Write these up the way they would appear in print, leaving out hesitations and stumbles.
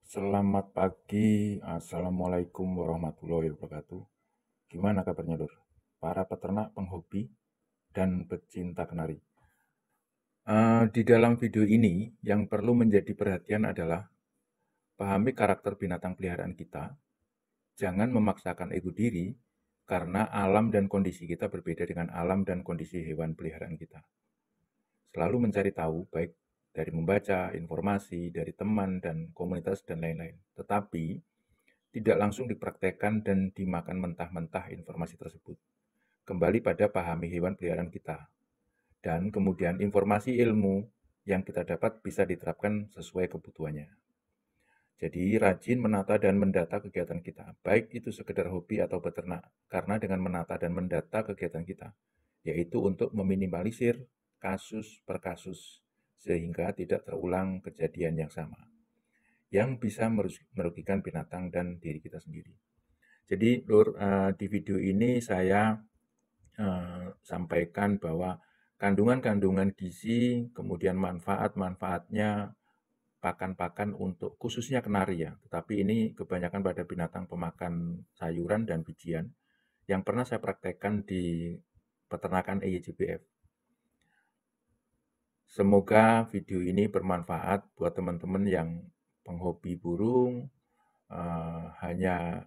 Selamat pagi, Assalamualaikum warahmatullahi wabarakatuh. Gimana kabarnya, Lur? Para peternak, penghobi, dan pecinta kenari. Di dalam video ini, yang perlu menjadi perhatian adalah pahami karakter binatang peliharaan kita. Jangan memaksakan ego diri, karena alam dan kondisi kita berbeda dengan alam dan kondisi hewan peliharaan kita. Selalu mencari tahu, baik dari membaca, informasi, dari teman, dan komunitas, dan lain-lain. Tetapi, tidak langsung dipraktekkan dan dimakan mentah-mentah informasi tersebut. Kembali pada pahami hewan peliharaan kita. Dan kemudian informasi ilmu yang kita dapat bisa diterapkan sesuai kebutuhannya. Jadi rajin menata dan mendata kegiatan kita, baik itu sekedar hobi atau beternak, karena dengan menata dan mendata kegiatan kita, yaitu untuk meminimalisir kasus per kasus, sehingga tidak terulang kejadian yang sama, yang bisa merugikan binatang dan diri kita sendiri. Jadi, Lur, di video ini saya sampaikan bahwa kandungan-kandungan gizi, kemudian manfaat-manfaatnya pakan-pakan untuk khususnya kenari ya, tetapi ini kebanyakan pada binatang pemakan sayuran dan bijian yang pernah saya praktekkan di peternakan EYJBF. Semoga video ini bermanfaat buat teman-teman yang penghobi burung, hanya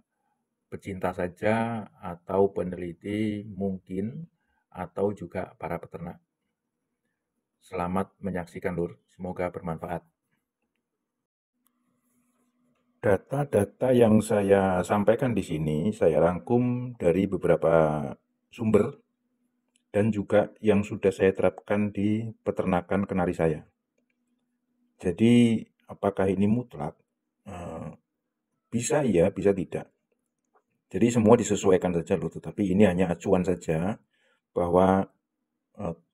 pecinta saja, atau peneliti mungkin, atau juga para peternak. Selamat menyaksikan, Lur. Semoga bermanfaat. Data-data yang saya sampaikan di sini saya rangkum dari beberapa sumber dan juga yang sudah saya terapkan di peternakan kenari saya. Jadi, apakah ini mutlak? Eh, Bisa iya, bisa tidak. Jadi semua disesuaikan saja loh, tetapi ini hanya acuan saja bahwa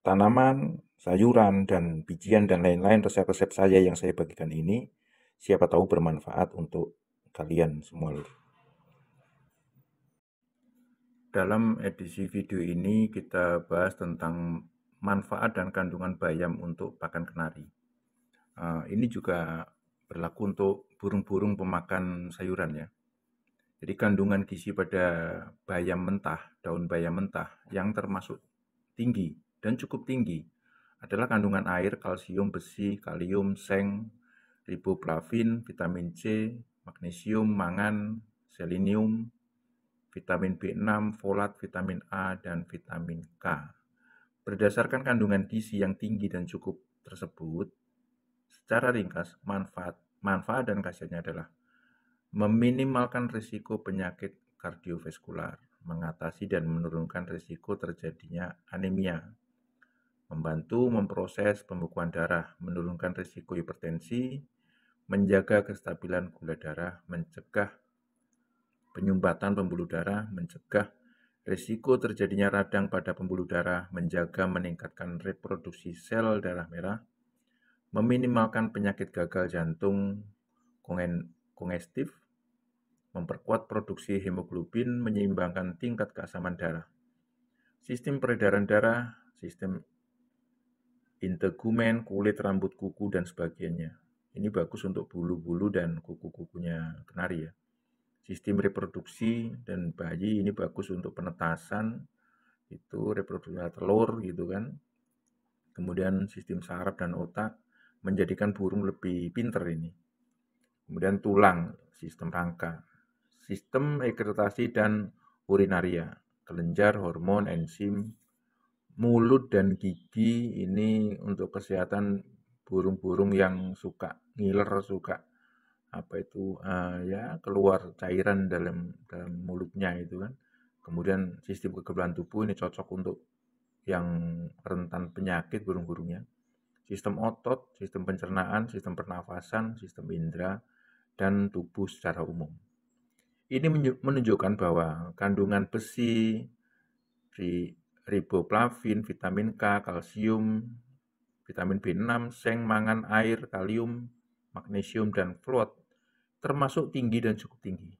tanaman, sayuran, dan bijian dan lain-lain resep-resep saya yang saya bagikan ini siapa tahu bermanfaat untuk kalian semua lur. Dalam edisi video ini kita bahas tentang manfaat dan kandungan bayam untuk pakan kenari. Ini juga berlaku untuk burung-burung pemakan sayuran ya. Jadi kandungan gizi pada bayam mentah, daun bayam mentah yang termasuk tinggi dan cukup tinggi adalah kandungan air, kalsium, besi, kalium, seng, riboflavin, vitamin C, magnesium, mangan, selenium, vitamin B6, folat, vitamin A, dan vitamin K. Berdasarkan kandungan gizi yang tinggi dan cukup tersebut, secara ringkas, manfaat dan khasiatnya adalah meminimalkan risiko penyakit kardiovaskular, mengatasi dan menurunkan risiko terjadinya anemia, membantu memproses pembekuan darah, menurunkan risiko hipertensi, menjaga kestabilan gula darah, mencegah penyumbatan pembuluh darah, mencegah risiko terjadinya radang pada pembuluh darah, menjaga meningkatkan reproduksi sel darah merah, meminimalkan penyakit gagal jantung kongestif, memperkuat produksi hemoglobin, menyeimbangkan tingkat keasaman darah, sistem peredaran darah, sistem integumen, kulit, rambut, kuku, dan sebagainya. Ini bagus untuk bulu-bulu dan kuku-kukunya kenari ya. Sistem reproduksi dan bayi ini bagus untuk penetasan, itu reproduksi telur gitu kan. Kemudian sistem saraf dan otak menjadikan burung lebih pinter ini. Kemudian tulang, sistem rangka, sistem ekretasi dan urinaria, kelenjar, hormon, enzim, mulut dan gigi ini untuk kesehatan burung-burung yang suka ngiler, suka apa itu ya keluar cairan dalam mulutnya itu kan. Kemudian sistem kekebalan tubuh ini cocok untuk yang rentan penyakit burung-burungnya. Sistem otot, sistem pencernaan, sistem pernafasan, sistem indera, dan tubuh secara umum. Ini menunjukkan bahwa kandungan besi, riboflavin, vitamin K, kalsium, vitamin B6, seng, mangan, air, kalium, magnesium, dan fluor termasuk tinggi dan cukup tinggi.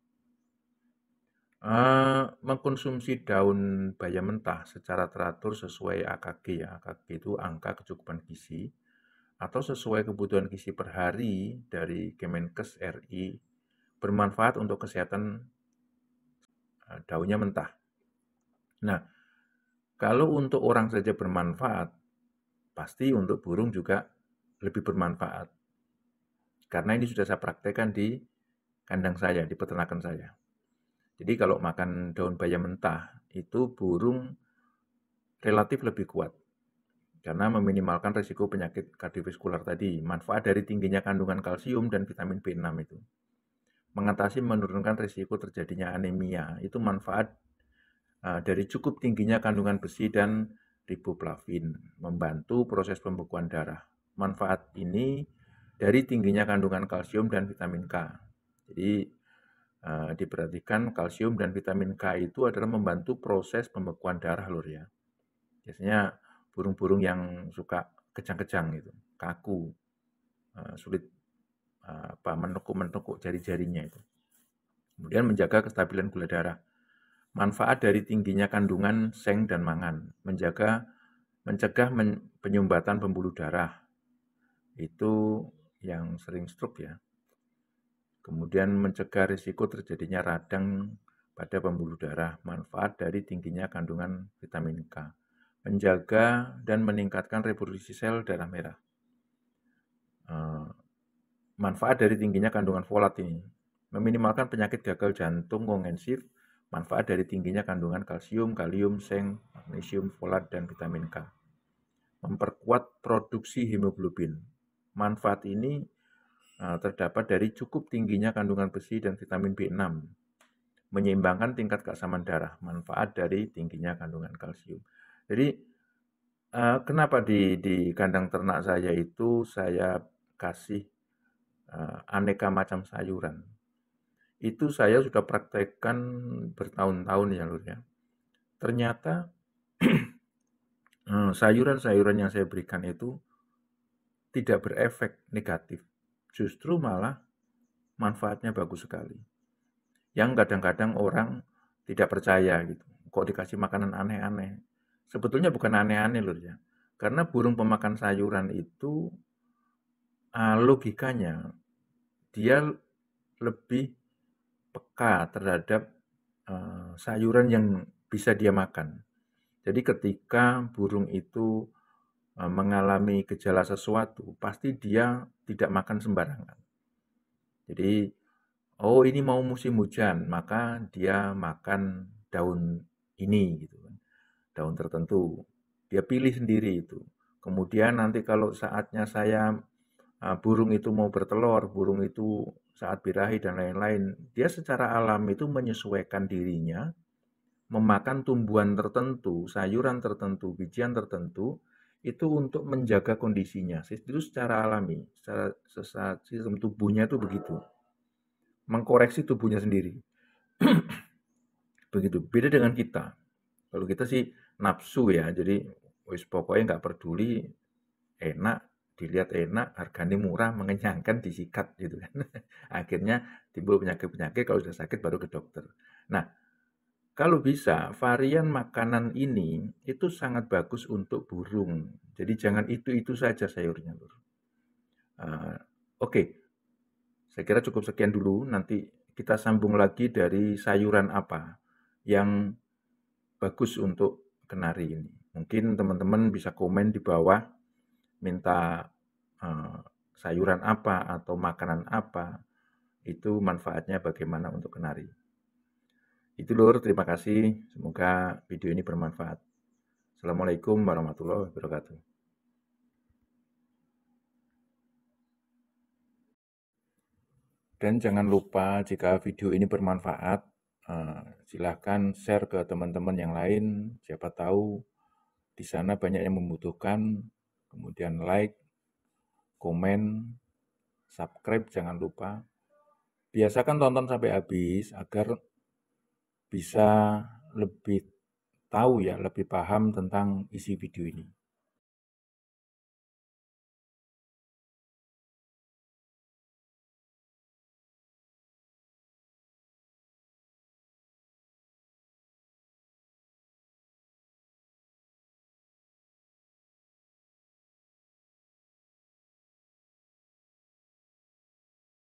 Mengkonsumsi daun bayam mentah secara teratur sesuai AKG ya. AKG itu angka kecukupan gizi. atau sesuai kebutuhan gizi per hari dari Kemenkes RI bermanfaat untuk kesehatan daunnya mentah. Nah, kalau untuk orang saja bermanfaat, pasti untuk burung juga lebih bermanfaat. Karena ini sudah saya praktekkan di kandang saya, di peternakan saya. Jadi kalau makan daun bayam mentah, itu burung relatif lebih kuat. Karena meminimalkan risiko penyakit kardiovaskular tadi. Manfaat dari tingginya kandungan kalsium dan vitamin B6 itu. Mengatasi menurunkan risiko terjadinya anemia. Itu manfaat dari cukup tingginya kandungan besi dan riboflavin. Membantu proses pembekuan darah. Manfaat ini dari tingginya kandungan kalsium dan vitamin K. Jadi diperhatikan kalsium dan vitamin K itu adalah membantu proses pembekuan darah lur ya. Biasanya burung-burung yang suka kejang-kejang gitu, kaku, sulit menekuk-menekuk jari-jarinya itu. Kemudian menjaga kestabilan gula darah. Manfaat dari tingginya kandungan seng dan mangan, mencegah penyumbatan pembuluh darah. Itu yang sering stroke ya. Kemudian mencegah risiko terjadinya radang pada pembuluh darah. Manfaat dari tingginya kandungan vitamin K. Menjaga dan meningkatkan reproduksi sel darah merah. Manfaat dari tingginya kandungan folat ini. Meminimalkan penyakit gagal jantung kongensif. Manfaat dari tingginya kandungan kalsium, kalium, seng, magnesium, folat, dan vitamin K. Memperkuat produksi hemoglobin. Manfaat ini terdapat dari cukup tingginya kandungan besi dan vitamin B6. Menyeimbangkan tingkat keasaman darah. Manfaat dari tingginya kandungan kalsium. Jadi kenapa di kandang ternak saya itu saya kasih aneka macam sayuran. Itu saya sudah praktekkan bertahun-tahun ya lur ya. Ternyata sayuran-sayuran yang saya berikan itu tidak berefek negatif. Justru malah manfaatnya bagus sekali. Yang kadang-kadang orang tidak percaya gitu. Kok dikasih makanan aneh-aneh. Sebetulnya bukan aneh-aneh lur ya. Karena burung pemakan sayuran itu logikanya dia lebih peka terhadap sayuran yang bisa dia makan. Jadi ketika burung itu mengalami gejala sesuatu, pasti dia tidak makan sembarangan. Jadi, oh ini mau musim hujan, maka dia makan daun ini gitu kan, daun tertentu. Dia pilih sendiri itu. Kemudian nanti kalau saatnya burung itu mau bertelur, burung itu saat birahi dan lain-lain, dia secara alami itu menyesuaikan dirinya memakan tumbuhan tertentu, sayuran tertentu, bijian tertentu, itu untuk menjaga kondisinya. Itu secara alami, secara sistem tubuhnya itu begitu. Mengkoreksi tubuhnya sendiri. Begitu. Beda dengan kita. Kalau kita sih nafsu ya, jadi wis pokoknya nggak peduli, enak, dilihat enak, harganya murah, mengenyangkan, disikat gitu kan. Akhirnya timbul penyakit-penyakit, kalau sudah sakit baru ke dokter. Nah, kalau bisa, varian makanan ini itu sangat bagus untuk burung. Jadi jangan itu-itu saja sayurnya, Lur. Oke, saya kira cukup sekian dulu. Nanti kita sambung lagi dari sayuran apa yang bagus untuk kenari ini. Mungkin teman-teman bisa komen di bawah, minta sayuran apa atau makanan apa, itu manfaatnya bagaimana untuk kenari. Itu Lur, terima kasih. Semoga video ini bermanfaat. Assalamualaikum warahmatullahi wabarakatuh. Dan jangan lupa jika video ini bermanfaat, silahkan share ke teman-teman yang lain. Siapa tahu di sana banyak yang membutuhkan. Kemudian like, komen, subscribe jangan lupa. Biasakan tonton sampai habis agar bisa lebih tahu ya, lebih paham tentang isi video ini.